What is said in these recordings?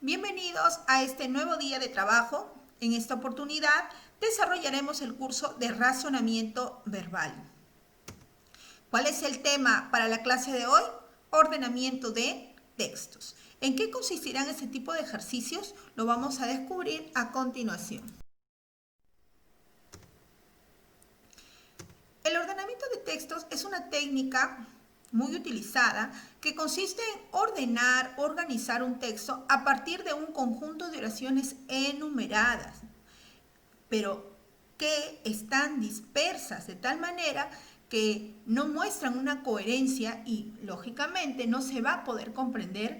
Bienvenidos a este nuevo día de trabajo. En esta oportunidad desarrollaremos el curso de razonamiento verbal. ¿Cuál es el tema para la clase de hoy? Ordenamiento de textos. ¿En qué consistirán este tipo de ejercicios? Lo vamos a descubrir a continuación. El ordenamiento de textos es una técnica muy utilizada que consiste en ordenar, organizar un texto a partir de un conjunto de oraciones enumeradas, pero que están dispersas de tal manera que no muestran una coherencia y, lógicamente, no se va a poder comprender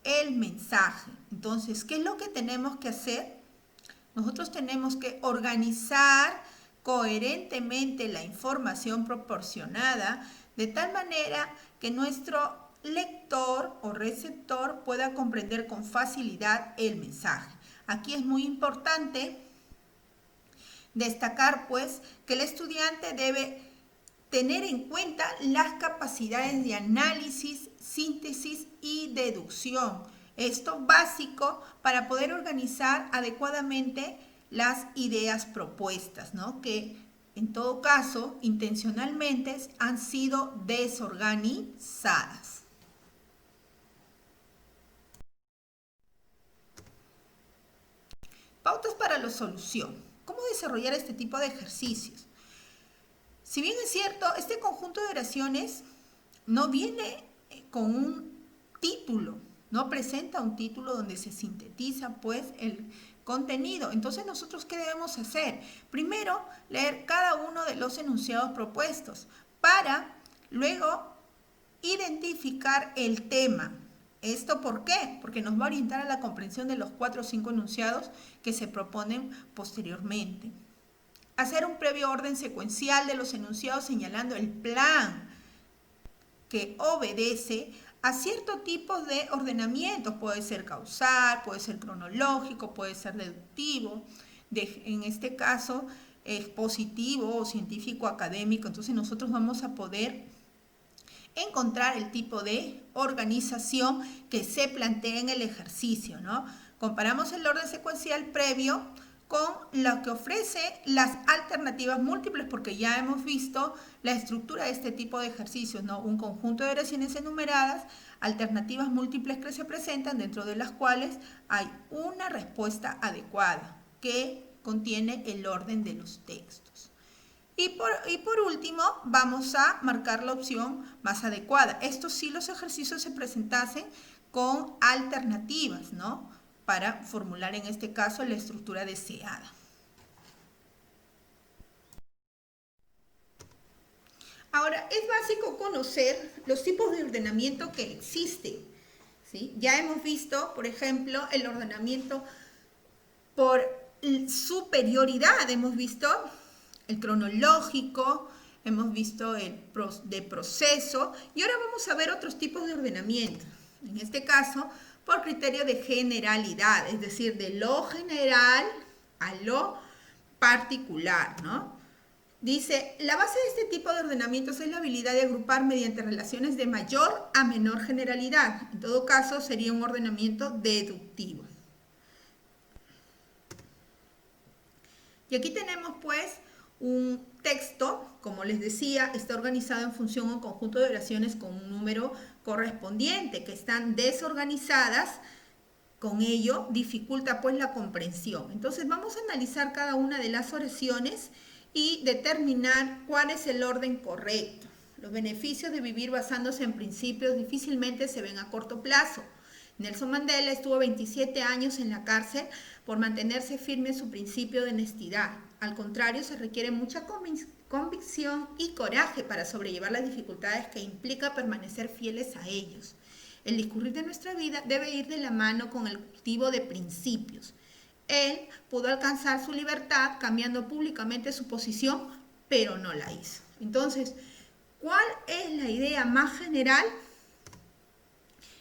el mensaje. Entonces, ¿qué es lo que tenemos que hacer? Nosotros tenemos que organizar coherentemente la información proporcionada de tal manera que nuestro lector o receptor pueda comprender con facilidad el mensaje. Aquí es muy importante destacar pues que el estudiante debe tener en cuenta las capacidades de análisis, síntesis y deducción. Esto básico para poder organizar adecuadamente las ideas propuestas, ¿no? Que en todo caso intencionalmente han sido desorganizadas. Pautas para la solución. ¿Cómo desarrollar este tipo de ejercicios? Si bien es cierto, este conjunto de oraciones no viene con un título, no presenta un título donde se sintetiza pues el contenido. Entonces, ¿nosotros qué debemos hacer? Primero, leer cada uno de los enunciados propuestos para luego identificar el tema. ¿Esto por qué? Porque nos va a orientar a la comprensión de los 4 o 5 enunciados que se proponen posteriormente. Hacer un previo orden secuencial de los enunciados señalando el plan que obedece a ciertos tipos de ordenamientos. Puede ser causal, puede ser cronológico, puede ser deductivo, en este caso expositivo o científico académico. Entonces nosotros vamos a poder encontrar el tipo de organización que se plantea en el ejercicio, ¿no? Comparamos el orden secuencial previo con lo que ofrece las alternativas múltiples, porque ya hemos visto la estructura de este tipo de ejercicios, ¿no? Un conjunto de oraciones enumeradas, alternativas múltiples que se presentan, dentro de las cuales hay una respuesta adecuada que contiene el orden de los textos. Y por último, vamos a marcar la opción más adecuada. Estos sí, los ejercicios se presentasen con alternativas, ¿no? Para formular en este caso la estructura deseada. Ahora, es básico conocer los tipos de ordenamiento que existen, ¿sí? Ya hemos visto, por ejemplo, el ordenamiento por superioridad. Hemos visto el cronológico, hemos visto el de proceso, y ahora vamos a ver otros tipos de ordenamiento. En este caso, por criterio de generalidad, es decir, de lo general a lo particular, ¿no? Dice, la base de este tipo de ordenamientos es la habilidad de agrupar mediante relaciones de mayor a menor generalidad. En todo caso, sería un ordenamiento deductivo. Y aquí tenemos pues un texto, como les decía, está organizado en función a un conjunto de oraciones con un número correspondiente, que están desorganizadas. Con ello dificulta pues la comprensión. Entonces vamos a analizar cada una de las oraciones y determinar cuál es el orden correcto. Los beneficios de vivir basándose en principios difícilmente se ven a corto plazo. Nelson Mandela estuvo 27 años en la cárcel por mantenerse firme en su principio de honestidad. Al contrario, se requiere mucha convicción y coraje para sobrellevar las dificultades que implica permanecer fieles a ellos. El discurrir de nuestra vida debe ir de la mano con el cultivo de principios. Él pudo alcanzar su libertad cambiando públicamente su posición, pero no la hizo. Entonces, ¿cuál es la idea más general?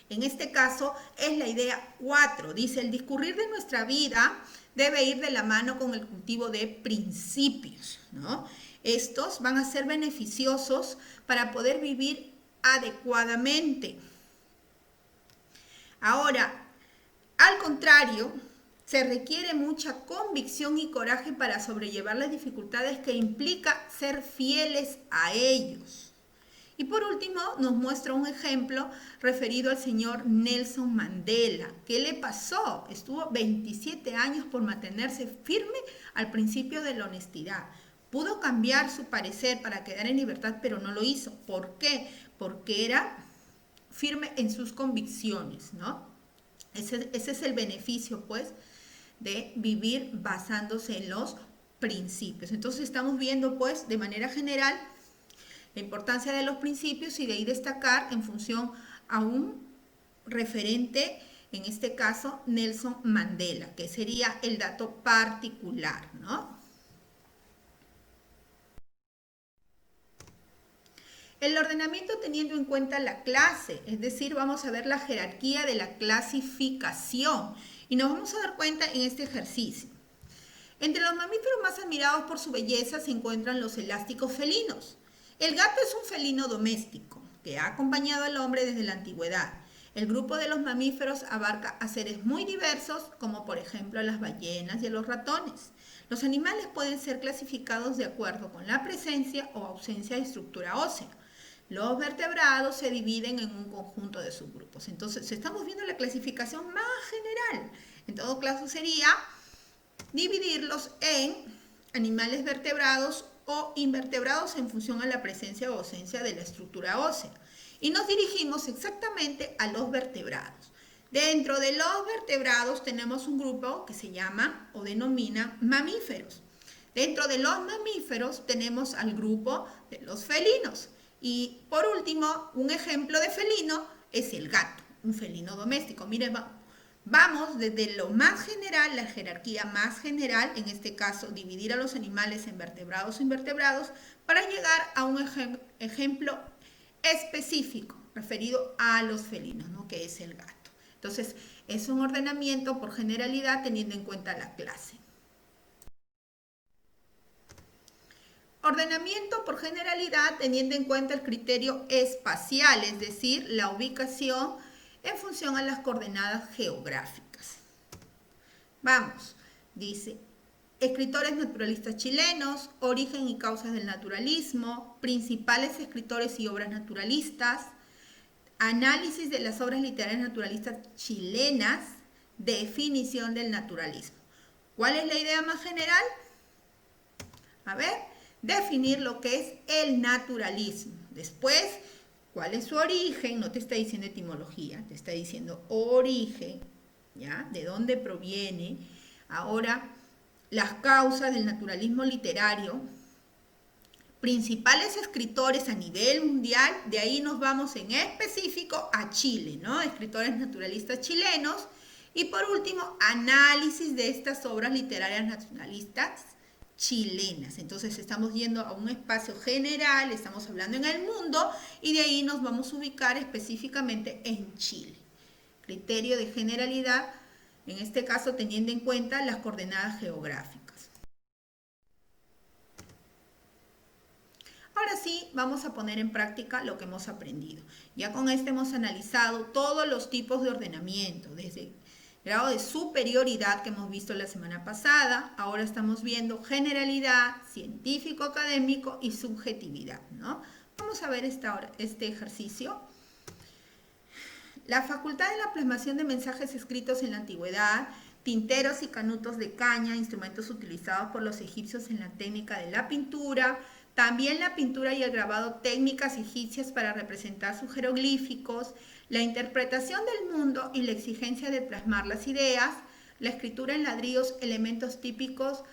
En este caso es la idea 4. Dice, el discurrir de nuestra vida debe ir de la mano con el cultivo de principios, ¿no? Estos van a ser beneficiosos para poder vivir adecuadamente. Ahora, contrario, se requiere mucha convicción y coraje para sobrellevar las dificultades que implica ser fieles a ellos. Y por último, nos muestra un ejemplo referido al señor Nelson Mandela. ¿Qué le pasó? Estuvo 27 años por mantenerse firme al principio de la honestidad. Pudo cambiar su parecer para quedar en libertad, pero no lo hizo. ¿Por qué? Porque era firme en sus convicciones, ¿no? Ese es el beneficio, pues, de vivir basándose en los principios. Entonces estamos viendo, pues, de manera general, la importancia de los principios y de ahí destacar en función a un referente, en este caso Nelson Mandela, que sería el dato particular, ¿no? El ordenamiento teniendo en cuenta la clase, es decir, vamos a ver la jerarquía de la clasificación y nos vamos a dar cuenta en este ejercicio. Entre los mamíferos más admirados por su belleza se encuentran los elásticos felinos. El gato es un felino doméstico que ha acompañado al hombre desde la antigüedad. El grupo de los mamíferos abarca a seres muy diversos, como por ejemplo a las ballenas y a los ratones. Los animales pueden ser clasificados de acuerdo con la presencia o ausencia de estructura ósea. Los vertebrados se dividen en un conjunto de subgrupos. Entonces, estamos viendo la clasificación más general. En todo caso, sería dividirlos en animales vertebrados o invertebrados en función a la presencia o ausencia de la estructura ósea. Y nos dirigimos exactamente a los vertebrados. Dentro de los vertebrados tenemos un grupo que se llama o denomina mamíferos. Dentro de los mamíferos tenemos al grupo de los felinos. Y por último, un ejemplo de felino es el gato, un felino doméstico. Miren, vamos desde lo más general, la jerarquía más general, en este caso dividir a los animales en vertebrados e invertebrados, para llegar a un ejemplo específico referido a los felinos, ¿no? Que es el gato. Entonces, es un ordenamiento por generalidad teniendo en cuenta la clase. Ordenamiento por generalidad teniendo en cuenta el criterio espacial, es decir, la ubicación en función a las coordenadas geográficas. Vamos, dice, escritores naturalistas chilenos, origen y causas del naturalismo, principales escritores y obras naturalistas, análisis de las obras literarias naturalistas chilenas, definición del naturalismo. ¿Cuál es la idea más general? A ver, definir lo que es el naturalismo. Después, ¿cuál es su origen? No te está diciendo etimología, te está diciendo origen, ¿ya? ¿De dónde proviene? Ahora, las causas del naturalismo literario, principales escritores a nivel mundial, de ahí nos vamos en específico a Chile, ¿no? Escritores naturalistas chilenos. Y por último, análisis de estas obras literarias naturalistas chilenas. Entonces estamos yendo a un espacio general, estamos hablando en el mundo y de ahí nos vamos a ubicar específicamente en Chile. Criterio de generalidad, en este caso teniendo en cuenta las coordenadas geográficas. Ahora sí, vamos a poner en práctica lo que hemos aprendido. Ya con este hemos analizado todos los tipos de ordenamiento, desde grado de superioridad que hemos visto la semana pasada, ahora estamos viendo generalidad, científico-académico y subjetividad, ¿no? Vamos a ver este ejercicio. La facultad de la plasmación de mensajes escritos en la antigüedad, tinteros y canutos de caña, instrumentos utilizados por los egipcios en la técnica de la pintura, también la pintura y el grabado, técnicas egipcias para representar sus jeroglíficos, la interpretación del mundo y la exigencia de plasmar las ideas, la escritura en ladrillos, elementos típicos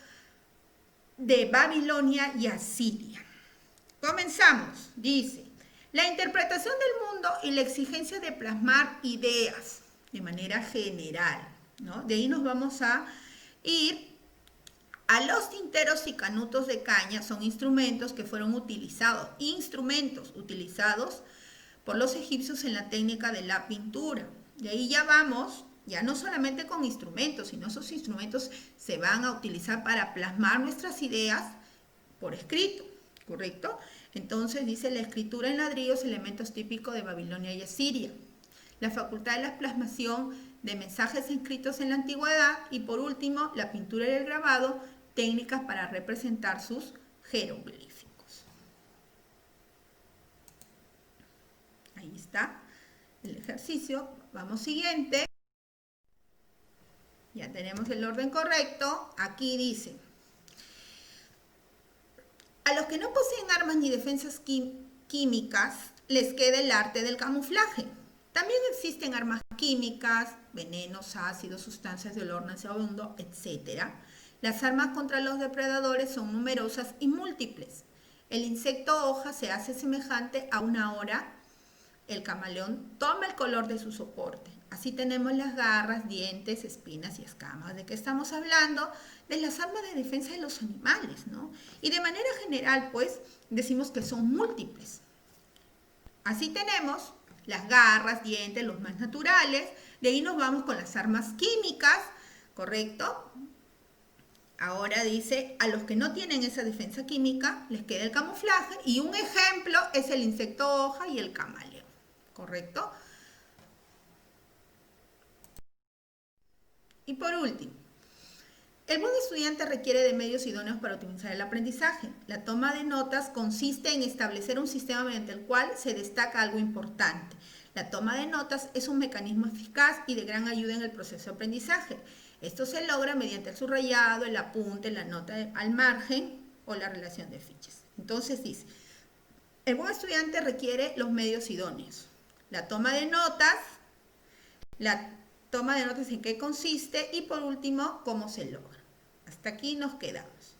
de Babilonia y Asiria. Comenzamos, dice, la interpretación del mundo y la exigencia de plasmar ideas de manera general, ¿no? De ahí nos vamos a ir a los tinteros y canutos de caña, son instrumentos que fueron utilizados por los egipcios en la técnica de la pintura. De ahí ya vamos, ya no solamente con instrumentos, sino esos instrumentos se van a utilizar para plasmar nuestras ideas por escrito, ¿correcto? Entonces dice la escritura en ladrillos, elementos típicos de Babilonia y Asiria. la facultad de la plasmación de mensajes escritos en la antigüedad y por último, la pintura y el grabado, técnicas para representar sus jeroglíficos. Ahí está el ejercicio. Vamos siguiente. Ya tenemos el orden correcto. Aquí dice: a los que no poseen armas ni defensas químicas, les queda el arte del camuflaje. También existen armas químicas, venenos, ácidos, sustancias de olor nauseabundo, etc. Las armas contra los depredadores son numerosas y múltiples. El insecto hoja se hace semejante a una hora. El camaleón toma el color de su soporte. Así tenemos las garras, dientes, espinas y escamas. ¿De qué estamos hablando? De las armas de defensa de los animales, ¿no? Y de manera general, pues, decimos que son múltiples. Así tenemos las garras, dientes, los más naturales. De ahí nos vamos con las armas químicas, ¿correcto? Ahora dice, a los que no tienen esa defensa química, les queda el camuflaje. Y un ejemplo es el insecto hoja y el camaleón, ¿correcto? Y por último, el buen estudiante requiere de medios idóneos para optimizar el aprendizaje. La toma de notas consiste en establecer un sistema mediante el cual se destaca algo importante. La toma de notas es un mecanismo eficaz y de gran ayuda en el proceso de aprendizaje. Esto se logra mediante el subrayado, el apunte, la nota al margen o la relación de fichas. Entonces dice, el buen estudiante requiere los medios idóneos. La toma de notas en qué consiste y por último, cómo se logra. Hasta aquí nos quedamos.